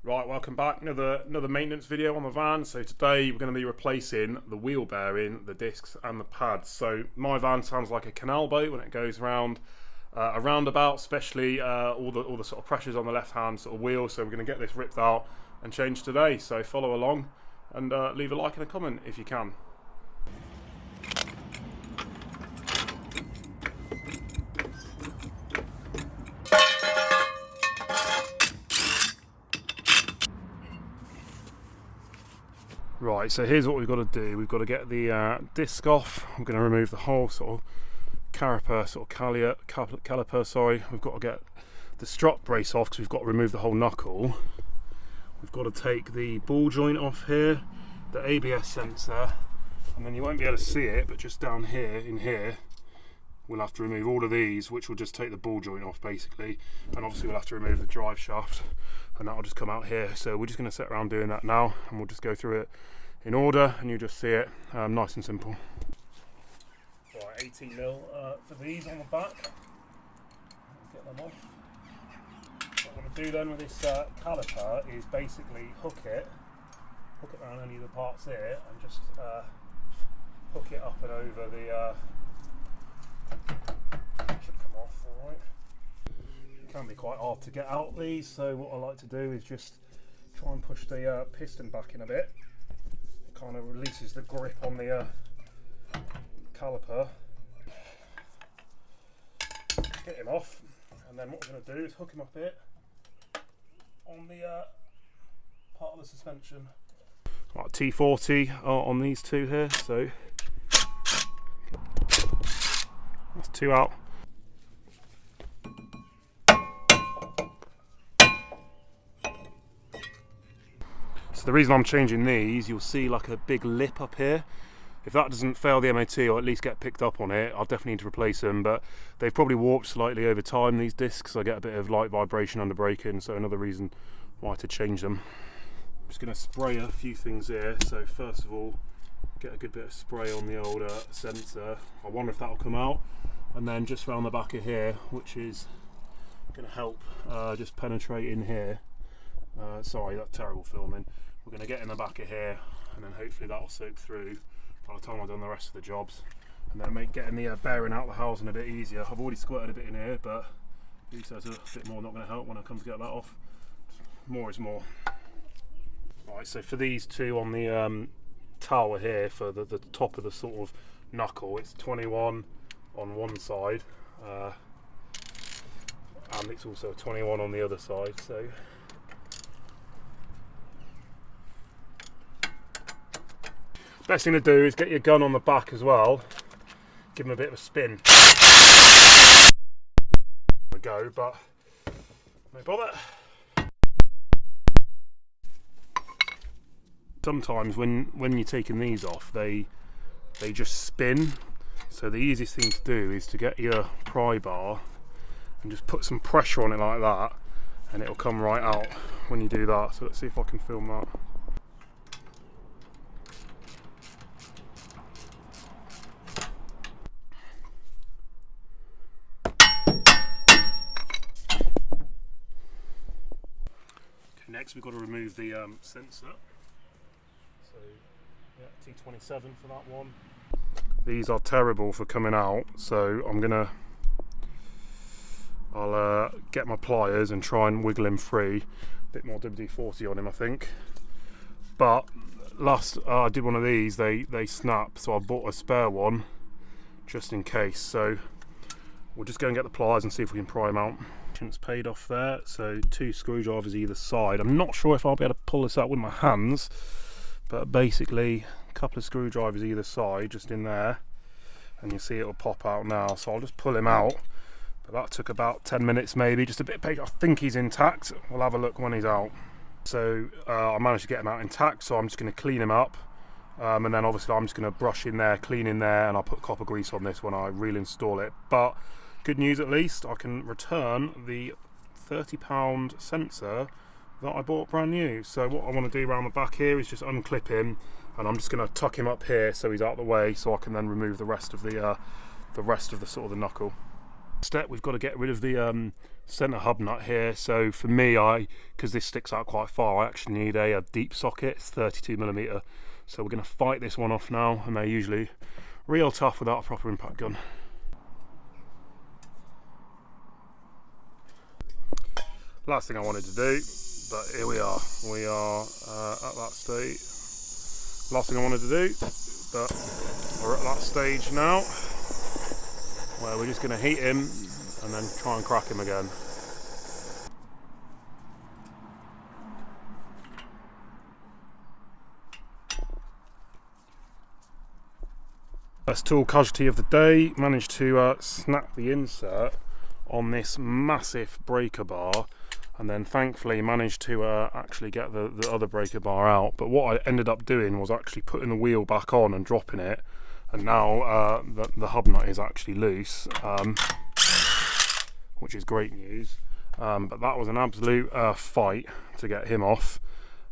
Right, welcome back. Another maintenance video on the van. So today we're going to be replacing the wheel bearing, the discs and the pads. So my van sounds like a canal boat when it goes around a roundabout, especially all the sort of pressures on the left hand sort of wheel. So we're going to get this ripped out and changed today. So follow along and leave a like and a comment if you can. Right, so here's what we've got to do. We've got to get the disc off. I'm going to remove the whole sort of caliper, sorry. We've got to get the strut brace off because we've got to remove the whole knuckle. We've got to take the ball joint off here, the ABS sensor, and then you won't be able to see it, but just down here, in here, we'll have to remove all of these, which will just take the ball joint off basically, and obviously we'll have to remove the drive shaft, and that'll just come out here. So we're just going to sit around doing that now, and we'll just go through it in order, and you just see it nice and simple. Right, 18mm for these on the back. Get them off. What I'm going to do then with this caliper is basically hook it around any of the parts here, and just hook it up and over the. Should come off all right. It can be quite hard to get out these, so what I like to do is just try and push the piston back in a bit. It kind of releases the grip on the caliper. Get him off, and then what we're going to do is hook him up here on the part of the suspension. Right, T40 on these two here, so that's two out. So the reason I'm changing these, you'll see like a big lip up here. If that doesn't fail the MOT or at least get picked up on it, I'll definitely need to replace them, but they've probably warped slightly over time, these discs. I get a bit of light vibration under braking, so another reason why to change them. I'm just going to spray a few things here. So first of all, get a good bit of spray on the old sensor. I wonder if that'll come out. And then just around the back of here, which is going to help just penetrate in here. Sorry, that's terrible filming. We're going to get in the back of here, and then hopefully that'll soak through by the time I've done the rest of the jobs, and then make getting the bearing out the housing a bit easier. I've already squirted a bit in here, but he says a bit more not going to help when I come to get that off. More is more. Right, so for these two on the tower here, for the top of the sort of knuckle, it's 21 on one side, and it's also 21 on the other side. So best thing to do is get your gun on the back as well, give them a bit of a spin. Go, but no bother. Sometimes when you're taking these off, they just spin. So the easiest thing to do is to get your pry bar and just put some pressure on it like that, and it'll come right out when you do that. So let's see if I can film that. Next we've got to remove the sensor. So yeah, T27 for that one. These are terrible for coming out, so I'll get my pliers and try and wiggle him free. A bit more WD-40 on him, I think. But last I did one of these, they snap, so I bought a spare one just in case. So we'll just go and get the pliers and see if we can pry him out. It's paid off there, so 2 screwdrivers either side. I'm not sure if I'll be able to pull this out with my hands, but basically a couple of screwdrivers either side just in there, and you see it'll pop out now. So I'll just pull him out, but that took about 10 minutes maybe, just a bit of patience. I think he's intact. We'll have a look when he's out. So I managed to get him out intact, so I'm just going to clean him up, and then obviously I'm just going to brush in there, clean in there, and I'll put copper grease on this when I reinstall it. But good news, at least I can return the £30 sensor that I bought brand new. So what I want to do around the back here is just unclip him, and I'm just going to tuck him up here so he's out of the way, so I can then remove the rest of the sort of the knuckle. Step, we've got to get rid of the centre hub nut here. So for me, because this sticks out quite far, I actually need a deep socket. It's 32mm. So we're going to fight this one off now, and they're usually real tough without a proper impact gun. Last thing I wanted to do, but here we are. We are at that stage. Last thing I wanted to do, but we're at that stage now, where we're just going to heat him and then try and crack him again. First tool casualty of the day, managed to snap the insert on this massive breaker bar, and then thankfully managed to actually get the other breaker bar out. But what I ended up doing was actually putting the wheel back on and dropping it, and now the hub nut is actually loose, which is great news. But that was an absolute fight to get him off,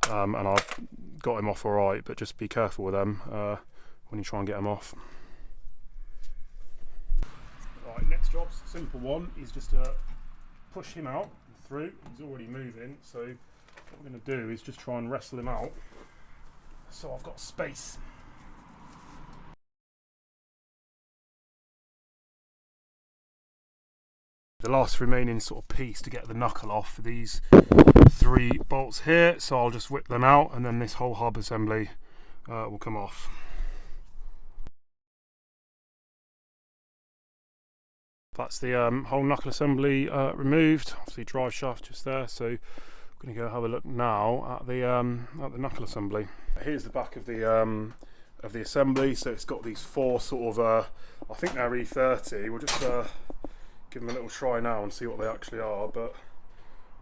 and I've got him off alright, but just be careful with them when you try and get them off. Right, next job's a simple one, is just to push him out through. He's already moving, so what we're going to do is just try and wrestle him out so I've got space. The last remaining sort of piece to get the knuckle off for these 3 bolts here, so I'll just whip them out and then this whole hub assembly will come off. That's the whole knuckle assembly removed. Obviously drive shaft just there, so I'm going to go have a look now at the knuckle assembly. Here's the back of the assembly. So it's got these 4 sort of I think they're E30. We'll just give them a little try now and see what they actually are. But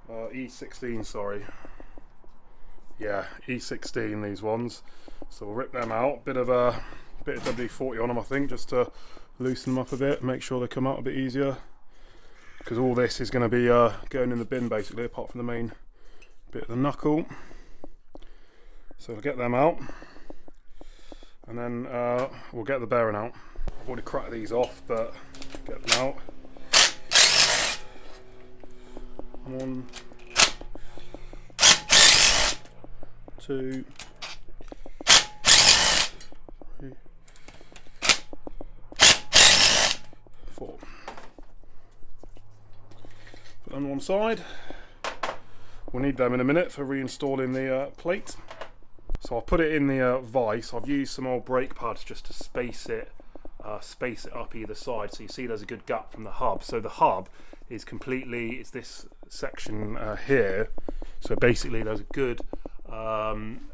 E16, sorry. Yeah, E16 these ones. So we'll rip them out. Bit of WD-40 on them, I think, just to loosen them up a bit, make sure they come out a bit easier, because all this is going to be going in the bin basically, apart from the main bit of the knuckle. So we'll get them out, and then we'll get the bearing out. I've already cracked these off, but get them out. 1, 2, 3, 4. Put them on one side. We'll need them in a minute for reinstalling the plate. So I'll put it in the vise. I've used some old brake pads just to space it up either side, so you see there's a good gap from the hub. So the hub is completely, it's this section here, so basically there's a good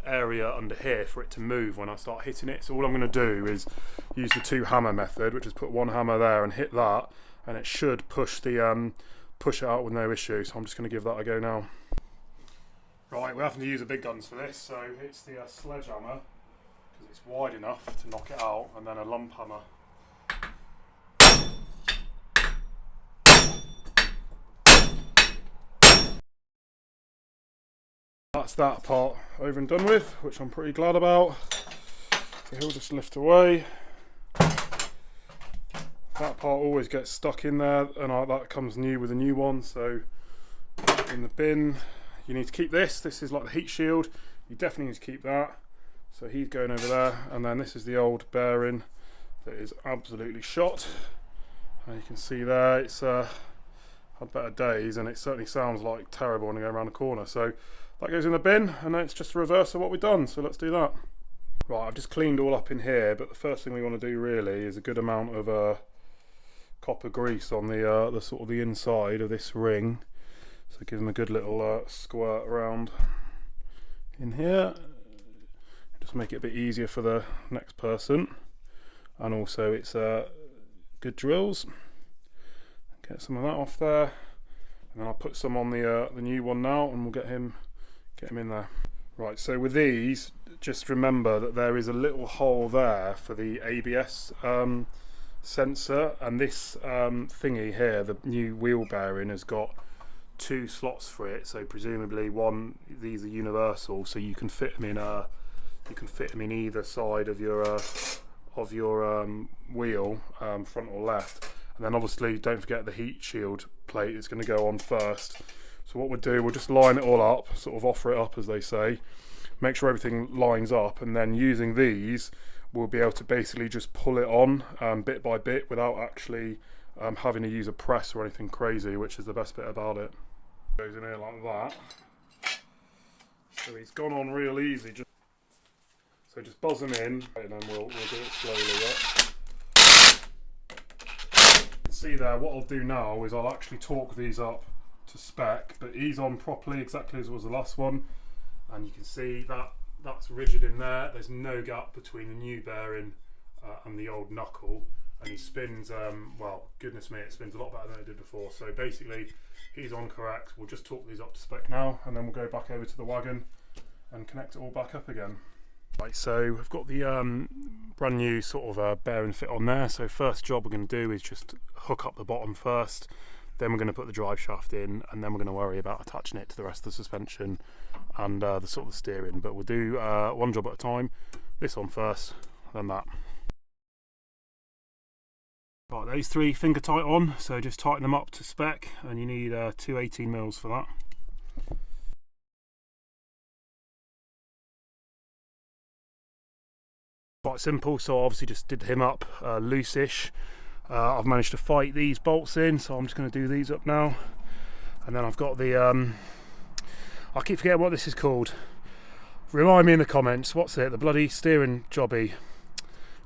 area under here for it to move when I start hitting it. So all I'm going to do is use the 2 hammer method, which is put 1 hammer there and hit that, and it should push it out with no issue. So I'm just going to give that a go now. Right, we're having to use the big guns for this, so it's the sledgehammer, because it's wide enough to knock it out, and then a lump hammer. That's that part over and done with, which I'm pretty glad about. So he'll just lift away. That part always gets stuck in there, and that comes new with a new one, so in the bin. You need to keep this. This is like the heat shield. You definitely need to keep that. So he's going over there, and then this is the old bearing that is absolutely shot. And you can see there, it's had better days, and it certainly sounds like terrible when you go around the corner. So that goes in the bin, and then it's just a reverse of what we've done. So let's do that. Right, I've just cleaned all up in here, but the first thing we want to do really is a good amount of copper grease on the sort of the inside of this ring. So give them a good little squirt around in here. Just make it a bit easier for the next person. And also it's good drills. Get some of that off there. And then I'll put some on the new one now, and we'll get him in there. Right, so with these, just remember that there is a little hole there for the ABS sensor, and this thingy here, the new wheel bearing, has got 2 slots for it, so presumably these are universal, so you can fit them in either side of your wheel, front or left. And then obviously don't forget the heat shield plate is going to go on first. So what we'll do, we'll just line it all up, sort of offer it up as they say, make sure everything lines up, and then using these we'll be able to basically just pull it on bit by bit without actually having to use a press or anything crazy, which is the best bit about it. Goes in here like that. So he's gone on real easy. So just buzz them in, and then we'll do it slowly. See there, what I'll do now is I'll actually torque these up to spec, but he's on properly exactly as was the last one, and you can see that that's rigid in there. There's no gap between the new bearing and the old knuckle, and he spins, well, goodness me, it spins a lot better than it did before. So basically he's on correct. We'll just torque these up to spec now, and then we'll go back over to the wagon and connect it all back up again. Right, so we've got the brand new sort of bearing fit on there. So first job we're going to do is just hook up the bottom first, then we're going to put the drive shaft in, and then we're going to worry about attaching it to the rest of the suspension and the sort of steering. But we'll do one job at a time. This one first, then that. Right, those three finger tight on, so just tighten them up to spec, and you need 2 18mm for that. Quite simple, so I obviously just did him up loose-ish. I've managed to fight these bolts in, so I'm just going to do these up now. And then I've got the I keep forgetting what this is called. Remind me in the comments. What's it? The bloody steering jobby.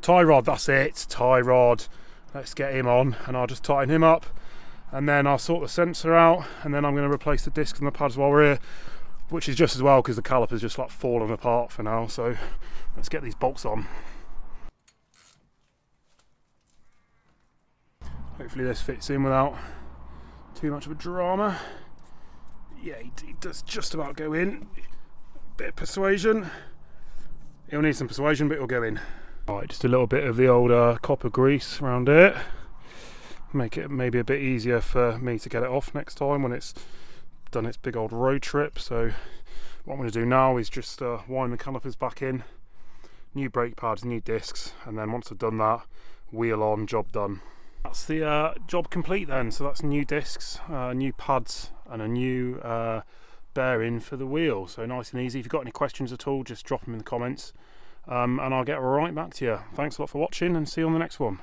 Tie rod, that's it. Tie rod. Let's get him on, and I'll just tighten him up, and then I'll sort the sensor out, and then I'm going to replace the discs and the pads while we're here, which is just as well because the caliper's just like falling apart for now. So let's get these bolts on. Hopefully this fits in without too much of a drama. Yeah, he does just about go in. Bit of persuasion. He'll need some persuasion, but he'll go in. Right, just a little bit of the old copper grease around it. Make it maybe a bit easier for me to get it off next time when it's done its big old road trip. So what I'm going to do now is just wind the calipers back in, new brake pads, new discs, and then once I've done that, wheel on, job done. That's the job complete then. So that's new discs, new pads, and a new bearing for the wheel. So nice and easy. If you've got any questions at all, just drop them in the comments, and I'll get right back to you. Thanks a lot for watching, and see you on the next one.